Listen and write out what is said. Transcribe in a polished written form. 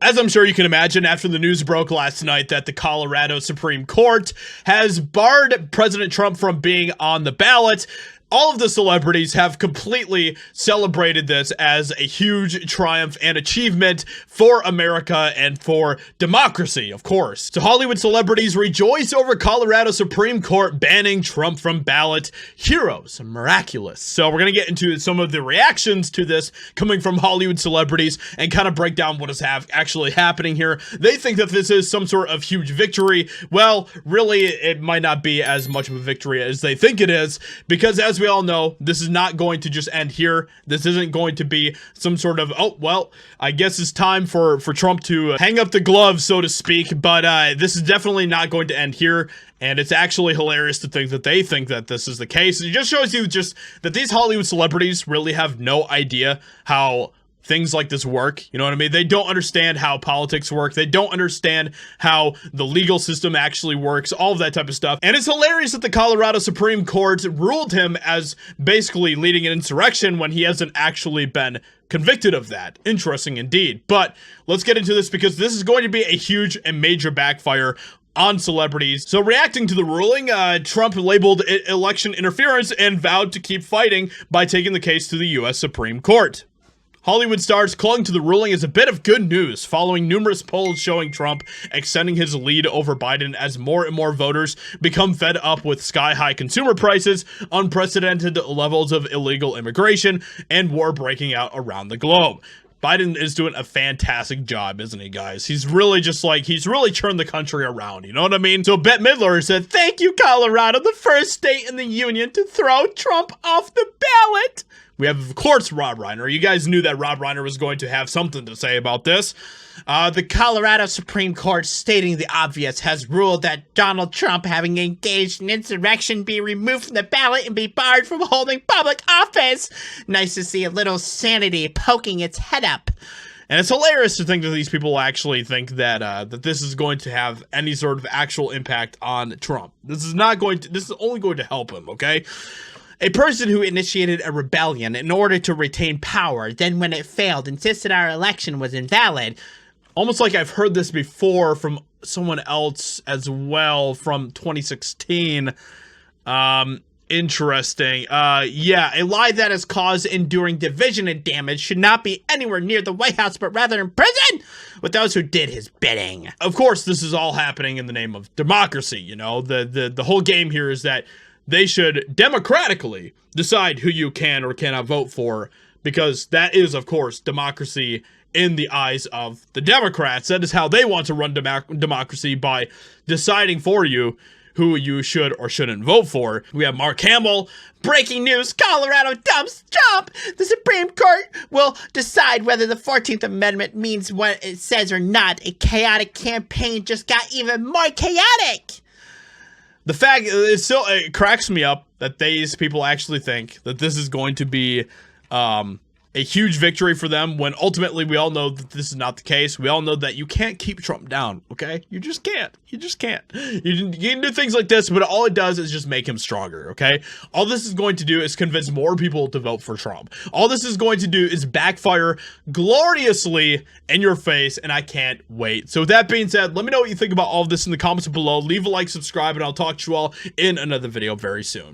As I'm sure you can imagine, after the news broke last night that the Colorado Supreme Court has barred President Trump from being on the ballot, all of the celebrities have completely celebrated this as a huge triumph and achievement for America and for democracy, of course. So Hollywood celebrities rejoice over Colorado Supreme Court banning Trump from ballot. Heroes, miraculous. So we're going to get into some of the reactions to this coming from Hollywood celebrities and kind of break down what is actually happening here. They think that this is some sort of huge victory. Well, really, it might not be as much of a victory as they think it is, because as we all know, this is not going to just end here. This isn't going to be some sort of, oh, well, I guess it's time for Trump to hang up the gloves, so to speak. But this is definitely not going to end here. And it's actually hilarious to think that they think that this is the case. It just shows you just that these Hollywood celebrities really have no idea how things like this work. You know what I mean? They don't understand how politics work. They don't understand how the legal system actually works, all of that type of stuff. And it's hilarious that the Colorado Supreme Court ruled him as basically leading an insurrection when he hasn't actually been convicted of that. Interesting indeed. But let's get into this, because this is going to be a huge and major backfire on celebrities. So reacting to the ruling, Trump labeled it election interference and vowed to keep fighting by taking the case to the U.S. Supreme Court. Hollywood stars clung to the ruling as a bit of good news, following numerous polls showing Trump extending his lead over Biden as more and more voters become fed up with sky-high consumer prices, unprecedented levels of illegal immigration, and war breaking out around the globe. Biden is doing a fantastic job, isn't he, guys? He's really he's really turned the country around, you know what I mean? So Bette Midler said, "Thank you, Colorado, the first state in the union to throw Trump off the ballot." We have, of course, Rob Reiner. You guys knew that Rob Reiner was going to have something to say about this. The Colorado Supreme Court, stating the obvious, has ruled that Donald Trump, having engaged in insurrection, be removed from the ballot and be barred from holding public office. Nice to see a little sanity poking its head up. And it's hilarious to think that these people actually think that that this is going to have any sort of actual impact on Trump. This is only going to help him, okay? A person who initiated a rebellion in order to retain power, then when it failed, insisted our election was invalid. Almost like I've heard this before from someone else as well from 2016. Interesting. Yeah, a lie that has caused enduring division and damage should not be anywhere near the White House, but rather in prison with those who did his bidding. Of course, this is all happening in the name of democracy. You know, the whole game here is that they should democratically decide who you can or cannot vote for, because that is, of course, democracy in the eyes of the Democrats. That is how they want to run democracy, by deciding for you who you should or shouldn't vote for. We have Mark Hamill. Breaking news, Colorado dumps Trump. The Supreme Court will decide whether the 14th Amendment means what it says or not. A chaotic campaign just got even more chaotic. The fact it cracks me up that these people actually think that this is going to be a huge victory for them, when ultimately we all know that this is not the case. We all know that you can't keep Trump down, okay? You just can't. You just can't. You can do things like this, but all it does is just make him stronger, okay? All this is going to do is convince more people to vote for Trump. All this is going to do is backfire gloriously in your face, and I can't wait. So with that being said, let me know what you think about all of this in the comments below. Leave a like, subscribe, and I'll talk to you all in another video very soon.